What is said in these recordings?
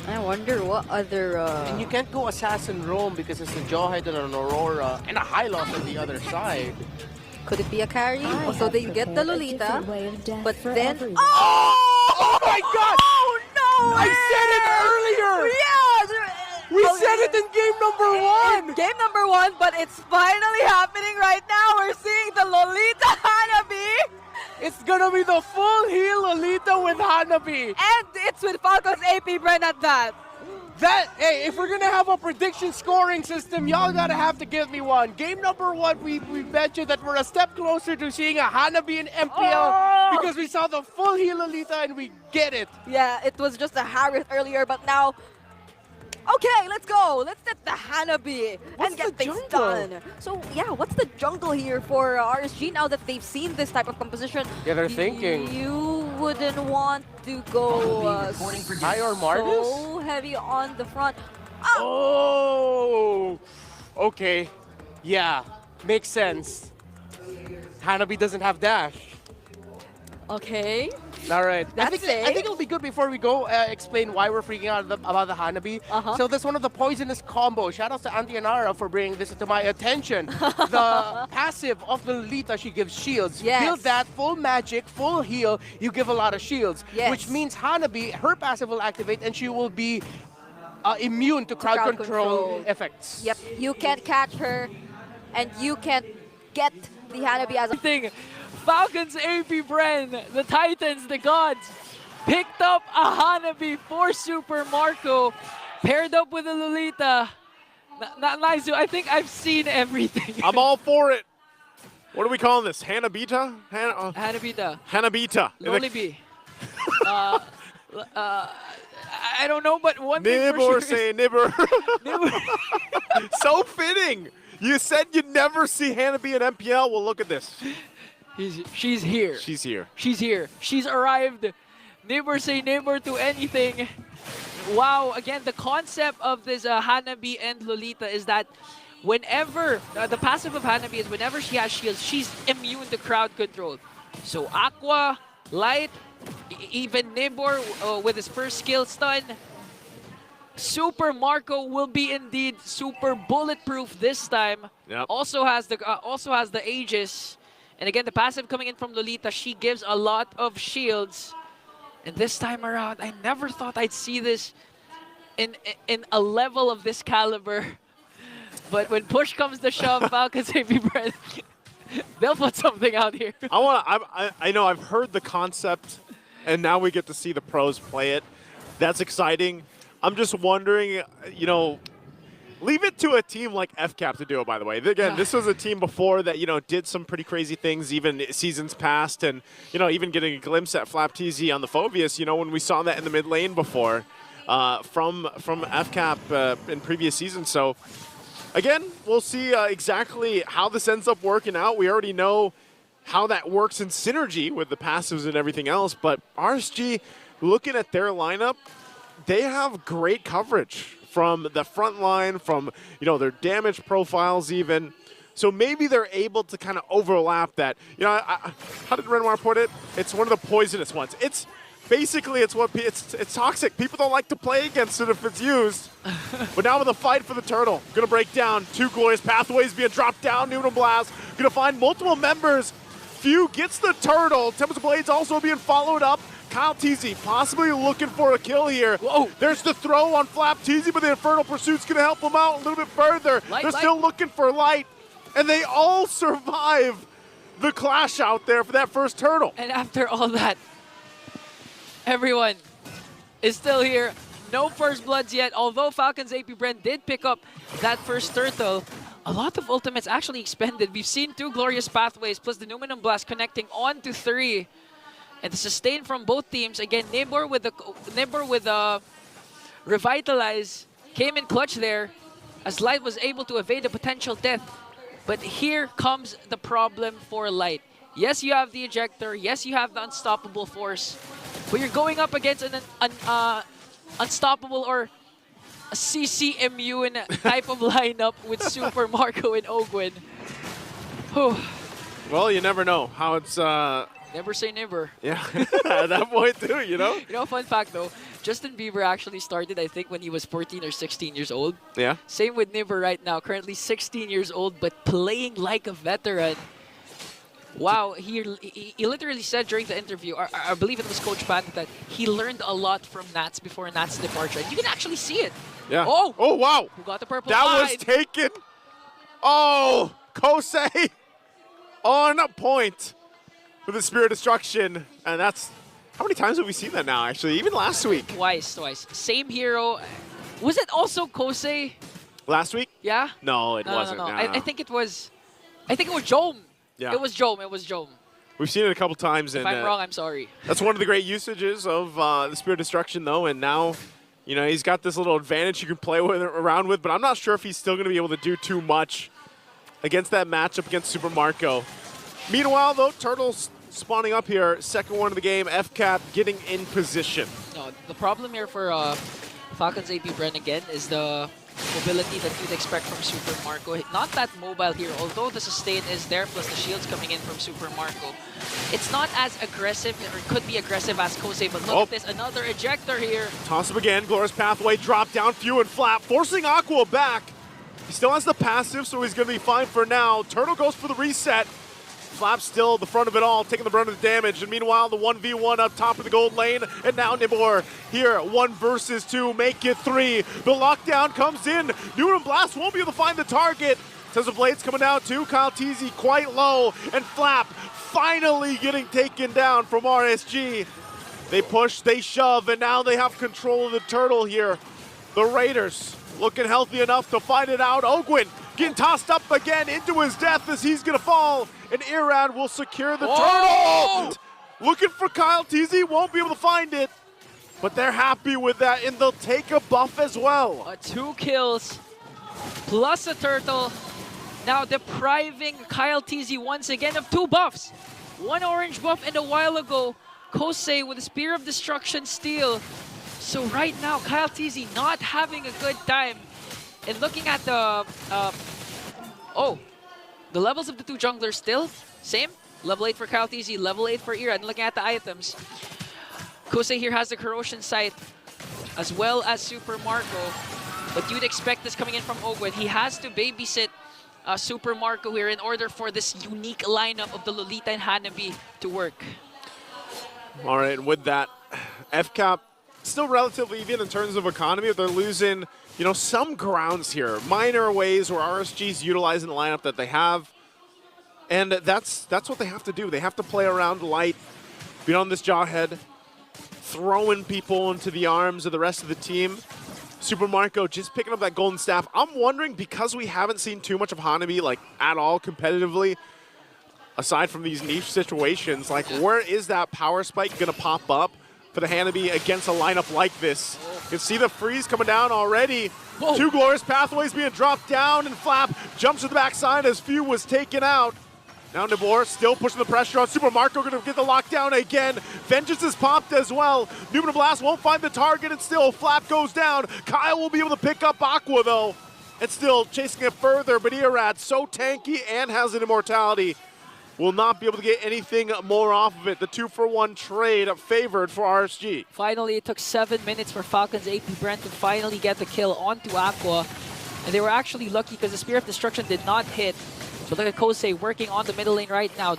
I wonder what other... And you can't go Assassin Roam because it's a Jawhead and an Aurora and a Hylos on the other side. Could it be a carry? Also, they get the Lolita, but then... everyone. Oh my god! Oh no! I said it earlier! Yeah! We said it in game number 1! Game number 1, but it's finally happening right now. We're seeing the Lolita Hanabi, It's gonna be the full heal Lolita with Hanabi. and it's with Falcons AP Bren at that. Hey, if we're gonna have a prediction scoring system, y'all gotta have to give me one. Game number 1, we mentioned that we're a step closer to seeing a Hanabi in MPL because we saw the full heal Lolita and we get it. Yeah, it was just a Harris earlier, but now... Okay, let's go. Let's get the Hanabi What's and get the things jungle? done. So, yeah, what's the jungle here for RSG now that they've seen this type of composition? Yeah, they're thinking. You wouldn't want to go High or Martis? so heavy on the front. Oh, okay. Yeah, makes sense. Hanabi doesn't have dash. Okay. All right. I That's think safe. it'll be good before we go explain why we're freaking out about the Hanabi. So that's one of the poisonous combos. Shout out to Auntie Anara for bringing this to my attention. The passive of the Lolita, she gives shields. Yes. Build that, full magic, full heal, you give a lot of shields. Yes. Which means Hanabi, her passive will activate and she will be immune to crowd crowd control control. effects. Yep, you can't catch her, and you can't get the Hanabi as a... Thing. Falcons AP Bren, the Titans, the gods, picked up a Hanabi for Super Marco, paired up with a Lolita. Not nice. I think I've seen everything. I'm all for it. What are we calling this? Hanabita? Hanabita. Hanabita. Lolibi. I don't know, but one thing Nib for or sure say nibber. Nibber. So fitting. You said you'd never see Hanabi in MPL. Well, look at this. She's here. She's here. She's here. She's arrived. Neighbor say neighbor to anything. Wow, again, the concept of this Hanabi and Lolita is that whenever, the passive of Hanabi is whenever she has shields, she's immune to crowd control. So Aqua, Light, even Nibor with his first skill stun, Super Marco will be indeed super bulletproof this time. Yep. Also has the Aegis. And again, the passive coming in from Lolita, she gives a lot of shields. And this time around, I never thought I'd see this in a level of this caliber. But when push comes to shove, Falcons AP Bren, they'll put something out here. I know I've heard the concept, and now we get to see the pros play it. That's exciting. I'm just wondering, you know, leave it to a team like FCAP to do it, by the way. Again, this was a team before that, you know, did some pretty crazy things even seasons past, and, you know, even getting a glimpse at Flap TZ on the Phobius, you know, when we saw that in the mid lane before from FCAP in previous seasons. So, again, we'll see exactly how this ends up working out. We already know how that works in synergy with the passives and everything else, but RSG, looking at their lineup, they have great coverage from the front line, from, you know, their damage profiles even. So maybe they're able to kind of overlap that. You know, how did Renoir put it? It's one of the poisonous ones. It's basically, it's toxic. People don't like to play against it if it's used. But now with a fight for the turtle, gonna break down. 2 glorious pathways being dropped down. Noodle Blast gonna find multiple members. Few gets the turtle. Tempest Blades also being followed up. Kyle TZ possibly looking for a kill here. Whoa. There's the throw on Flap TZ, but the Infernal Pursuit's going to help him out a little bit further. They're still looking for Light, and they all survive the clash out there for that first turtle. And after all that, everyone is still here. No first bloods yet, although Falcons AP Bren did pick up that first turtle. A lot of ultimates actually expended. We've seen 2 glorious pathways plus the Numinum Blast connecting on to 3. And the sustain from both teams. Again, Nibor with the Revitalize came in clutch there as Light was able to evade the potential death. But here comes the problem for Light. Yes, you have the Ejector. Yes, you have the Unstoppable Force. But you're going up against an Unstoppable or a CC immune type of lineup with Super Marco and Ogwin. Whew. Well, you never know how it's... Never say never. Yeah, at that point too, you know? You know, fun fact though, Justin Bieber actually started, I think, when he was 14 or 16 years old. Yeah. Same with Nibber right now, currently 16 years old, but playing like a veteran. Wow, he literally said during the interview, I believe it was Coach Pan, that he learned a lot from Nats before Nats' departure. And you can actually see it. Yeah. Oh! Oh, wow. Who got the purple That line? was taken. Oh, Kosei on point with the Spirit Destruction. And that's, how many times have we seen that now, actually? Even last week. Twice. Same hero. Was it also Kosei? Last week? Yeah? No, it wasn't. No. No. I think it was Jome. Yeah. It was Jome. We've seen it a couple times. If and I'm wrong, I'm sorry. That's one of the great usages of the Spirit Destruction, though. And now, you know, he's got this little advantage you can play around with. But I'm not sure if he's still going to be able to do too much against that matchup against Super Marco. Meanwhile, though, Turtles spawning up here. Second one of the game. FCAP getting in position. No, the problem here for Falcons AP Bren again is the mobility that you'd expect from Super Marco. Not that mobile here, although the sustain is there, plus the shields coming in from Super Marco. It's not as aggressive, or could be aggressive as Kosei, but look at this, another ejector here. Toss him again, Glorious Pathway, drop down, Few and Flap, forcing Aqua back. He still has the passive, so he's going to be fine for now. Turtle goes for the reset. Flap still the front of it all, taking the brunt of the damage. And meanwhile, the 1v1 up top of the gold lane. And now Nibor here, 1 versus 2, make it 3. The lockdown comes in. Newton Blast won't be able to find the target. Tesla Blades coming down too. Kyle Teasy quite low. And Flap finally getting taken down from RSG. They push, they shove, and now they have control of the turtle here. The Raiders looking healthy enough to find it out. Ogwin getting tossed up again into his death as he's going to fall. And Irad will secure the turtle. Looking for Kyle Teasy, won't be able to find it. But they're happy with that, and they'll take a buff as well. 2 kills plus a turtle. Now depriving Kyle Teasy once again of 2 buffs. 1 orange buff and a while ago, Kosei with a Spear of Destruction steal. So right now, Kyle Teasy not having a good time. And looking at the... the levels of the 2 junglers still same. Level 8 for Kyle Teasy, level 8 for Ira. And looking at the items, Kosei here has the Corrosion Sight as well as Super Marco. But you'd expect this coming in from Ogwen. He has to babysit Super Marco here in order for this unique lineup of the Lolita and Hanabi to work. All right, and with that, FCAP still relatively even in terms of economy. They're losing, you know, some grounds here. Minor ways where RSG's utilizing the lineup that they have. And that's what they have to do. They have to play around light, be on this jawhead, throwing people into the arms of the rest of the team. Super Marco just picking up that golden staff. I'm wondering, because we haven't seen too much of Hanabi, like, at all competitively, aside from these niche situations, like, where is that power spike going to pop up for the Hanabi against a lineup like this? You can see the freeze coming down already. Whoa. 2 Glorious Pathways being dropped down, and Flap jumps to the backside as Few was taken out. Now Nibor still pushing the pressure on Super Marco, going to get the lockdown again. Vengeance is popped as well. Numen Blast won't find the target, and still Flap goes down. Kyle will be able to pick up Aqua, though. And still chasing it further, but Irad, so tanky and has an immortality, will not be able to get anything more off of it. The 2-for-1 trade favored for RSG. Finally, it took 7 minutes for Falcons AP Bren to finally get the kill onto Aqua. And they were actually lucky because the Spear of Destruction did not hit. So look at Kosei working on the middle lane right now.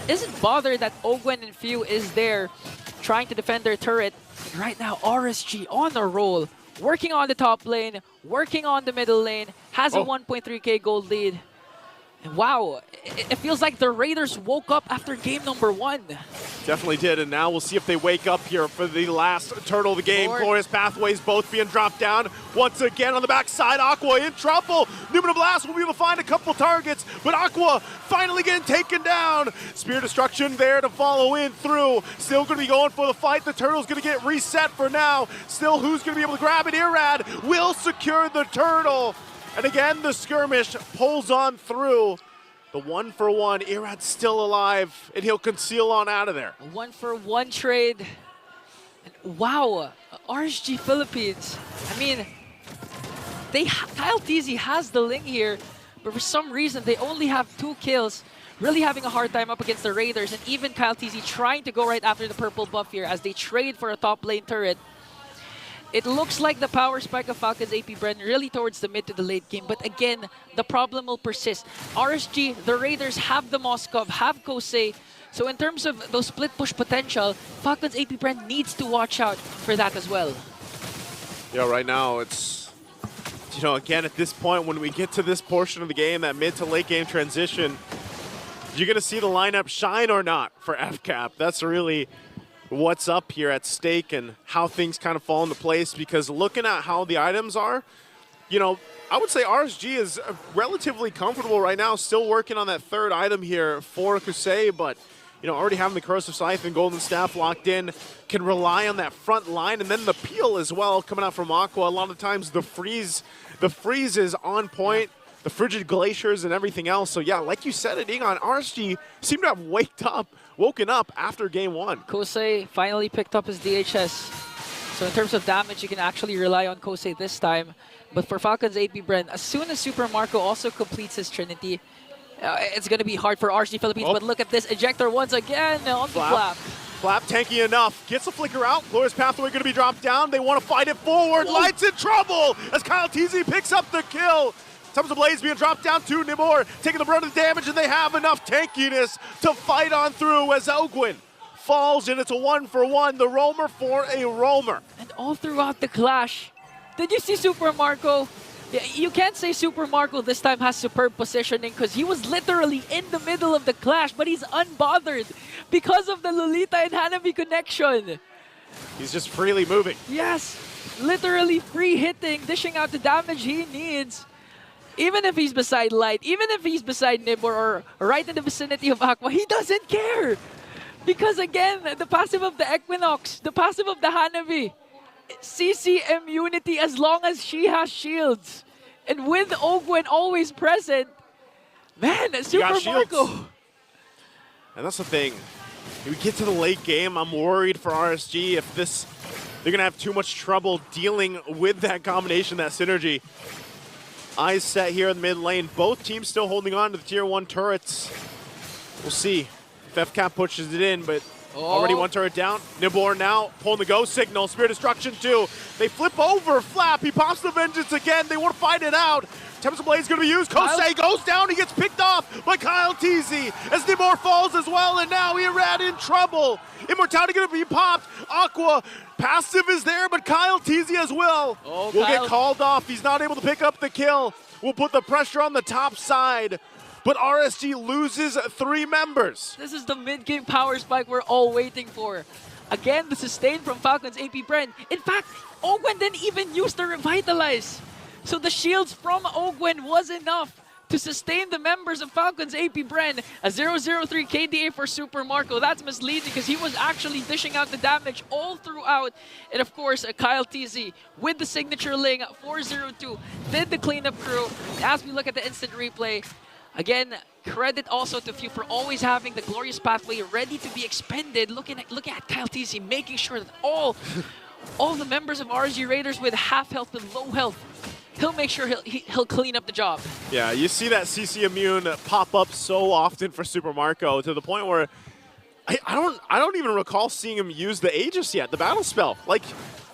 Isn't bothered that Ogwen and Few is there trying to defend their turret. And right now, RSG on the roll, working on the top lane, working on the middle lane, has a 1.3k gold lead. And wow, it feels like the Raiders woke up after game number 1. Definitely did, and now we'll see if they wake up here for the last turtle of the game. Glorious Pathways both being dropped down. Once again on the backside, Aqua in trouble. Numen Blast will be able to find a couple targets, but Aqua finally getting taken down. Spear Destruction there to follow in through. Still going to be going for the fight. The turtle's going to get reset for now. Still, who's going to be able to grab it? Irad will secure the turtle. And again, the skirmish pulls on through. The 1-for-1, Irad's still alive, and he'll conceal on out of there. A 1-for-1 trade. And wow, RSG Philippines. I mean, Kyle Teasy has the Ling here, but for some reason, they only have 2 kills. Really having a hard time up against the Raiders, and even Kyle Teasy trying to go right after the purple buff here as they trade for a top lane turret. It looks like the power spike of Falcons AP Bren really towards the mid to the late game. But again, the problem will persist. RSG, the Raiders have the Moskov, have Kosei. So in terms of those split push potential, Falcons AP Bren needs to watch out for that as well. Yeah, right now it's, you know, again, at this point, when we get to this portion of the game, that mid to late game transition, you're going to see the lineup shine or not for FCAP. That's really what's up here at stake and how things kind of fall into place, because looking at how the items are, you know, I would say RSG is relatively comfortable right now, still working on that third item here for Kosei, but you know, already having the Corrosive Scythe and Golden Staff locked in, can rely on that front line, and then the peel as well coming out from Aqua. A lot of times the freeze is on point, the frigid glaciers and everything else. So yeah, like you said, Egon, RSG seem to have woken up after game one. Kosei finally picked up his DHS. So in terms of damage, you can actually rely on Kosei this time. But for Falcons AP Bren, as soon as Super Marco also completes his Trinity, it's going to be hard for RSG Philippines. Oh. But look at this ejector once again on the Flap. Flap tanky enough. Gets the flicker out. Glorious Pathway going to be dropped down. They want to fight it forward. Oh. Lights in trouble as Kyle TZ picks up the kill. Tons of Blaze being dropped down to Nibor, taking the brunt of the damage, and they have enough tankiness to fight on through as Ogwin falls, and it's a 1-for-1. The roamer for a roamer. And all throughout the clash, did you see Super Marco? Yeah, you can't say Super Marco this time has superb positioning because he was literally in the middle of the clash, but he's unbothered because of the Lolita and Hanabi connection. He's just freely moving. Yes, literally free hitting, dishing out the damage he needs. Even if he's beside Light, even if he's beside Nibor or right in the vicinity of Aqua, he doesn't care. Because again, the passive of the Equinox, the passive of the Hanabi, CC immunity as long as she has shields. And with Ogwen always present, man, Super Marco. And that's the thing. If we get to the late game, I'm worried for RSG if they're going to have too much trouble dealing with that combination, that synergy. Eyes set here in the mid lane. Both teams still holding on to the tier 1 turrets. We'll see if FCAP pushes it in, but already one turret down. Nibor now pulling the go signal. Spear Destruction 2. They flip over Flap. He pops the Vengeance again. They want to fight it out. Tempest Blade is going to be used. Kosei goes down. He gets picked off by Kyle TZ as Nibor falls as well, and now he ran in trouble. Immortality going to be popped. Aqua passive is there, but Kyle TZ as well will get called off. He's not able to pick up the kill. We'll put the pressure on the top side, but RSG loses 3 members. This is the mid-game power spike we're all waiting for. Again, the sustain from Falcons AP Bren. In fact, Ogwen didn't even use the Revitalize. So the shields from Ogwen was enough to sustain the members of Falcons AP Bren. A 0-0-3 KDA for Super Marco. That's misleading because he was actually dishing out the damage all throughout. And of course, Kyle TZ with the signature Ling 4-0-2 did the cleanup crew. As we look at the instant replay, again, credit also to Few for always having the Glorious Pathway ready to be expended. Look at Kyle TZ making sure that all the members of RSG Raiders with half health and low health, he'll make sure he'll clean up the job. Yeah, you see that CC immune pop up so often for Super Marco to the point where I don't even recall seeing him use the Aegis yet, the battle spell. Like,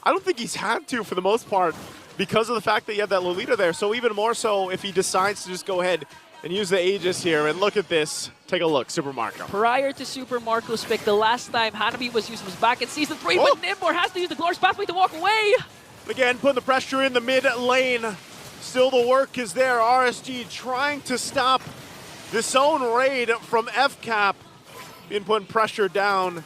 I don't think he's had to for the most part because of the fact that you have that Lolita there. So even more so if he decides to just go ahead and use the Aegis here. And look at this. Take a look, Super Marco. Prior to Super Marco's pick, the last time Hanabi was used was back in Season 3, but Nibor has to use the Glorious Pathway to walk away. Again, putting the pressure in the mid lane. Still the work is there. RSG trying to stop this own raid from FCAP. Being putting pressure down.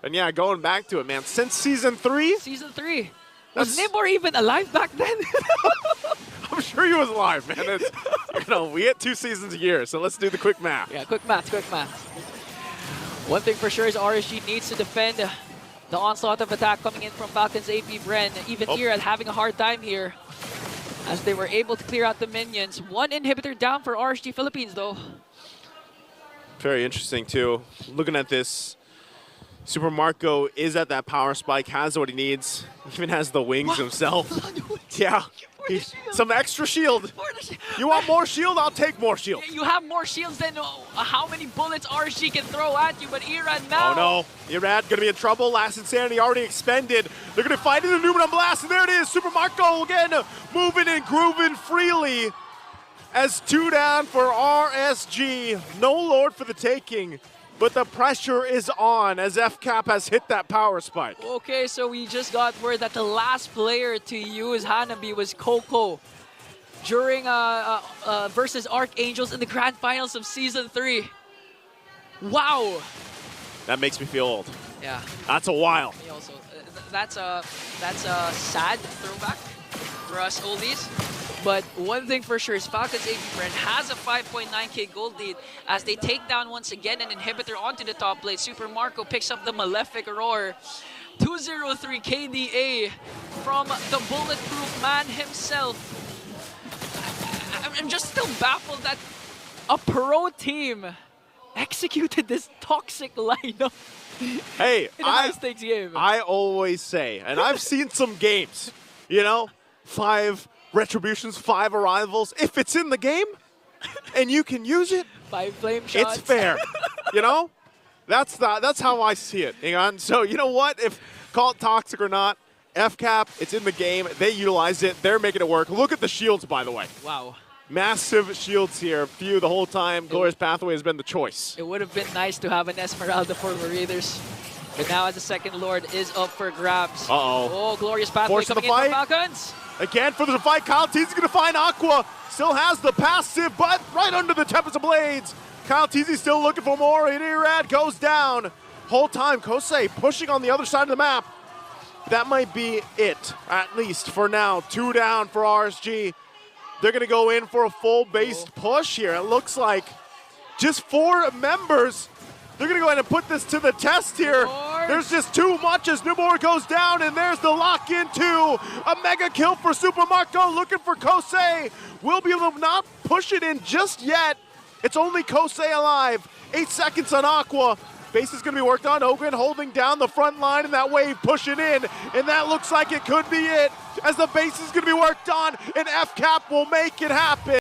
And yeah, going back to it, man. Since Season 3? Season 3. Was Nibor even alive back then? I'm sure he was alive, man. It's, you know, we get 2 seasons a year, so let's do the quick math. Yeah, quick math. One thing for sure is RSG needs to defend the onslaught of attack coming in from Falcons AP Bren. Even here at having a hard time here as they were able to clear out the minions. 1 inhibitor down for RSG Philippines though. Very interesting too. Looking at this, Super Marco is at that power spike, has what he needs, even has the wings himself. Yeah. Some extra shield. For the You want more shield? I'll take more shield. You have more shields than how many bullets RSG can throw at you, but Irad now. Oh no, Irad gonna be in trouble. Last Insanity already expended. They're gonna fight in the Numen Blast, and there it is. Super Marco again, moving and grooving freely. As 2 down for RSG. No Lord for the taking, but the pressure is on as FCAP has hit that power spike. Okay, so we just got word that the last player to use Hanabi was Coco during versus Archangels in the grand finals of Season 3. Wow. That makes me feel old. Yeah. That's a while. Me also. That's a sad throwback for us oldies. But one thing for sure is Falcons AP Bren has a 5.9k gold lead as they take down once again an inhibitor onto the top lane. Super Marco picks up the Malefic Roar. 203 KDA from the bulletproof man himself. I'm just still baffled that a pro team executed this toxic lineup Hey, in a high-stakes game. I always say, and I've seen some games, you know, 5 Retributions, 5 Arrivals. If it's in the game and you can use it, 5 flame shots. it's fair. You know, that's how I see it. Hang on. So you know what? If call it toxic or not, FCAP, it's in the game. They utilize it. They're making it work. Look at the shields, by the way. Wow. Massive shields here. Few the whole time. Glorious Pathway has been the choice. It would have been nice to have an Esmeralda for the Raiders. But now the second Lord is up for grabs. Uh-oh. Oh, Glorious Pathway Force of coming the in fight. for Falcons. Again, for the fight, Kyle Teasy's going to find Aqua. Still has the passive, but right under the Tempest of Blades. Kyle Teasy still looking for more, and Irad goes down. Whole time, Kosei pushing on the other side of the map. That might be it, at least for now. 2 down for RSG. They're going to go in for a full-based push here. It looks like just 4 members. They're going to go ahead and put this to the test here. Lord. There's just too much as Newborn goes down, and there's the lock into a mega kill for Super Marco looking for Kosei. Will be able to not push it in just yet. It's only Kosei alive. 8 seconds on Aqua. Base is going to be worked on. Ogren holding down the front line, and that wave pushing in. And that looks like it could be it as the base is going to be worked on, and FCAP will make it happen.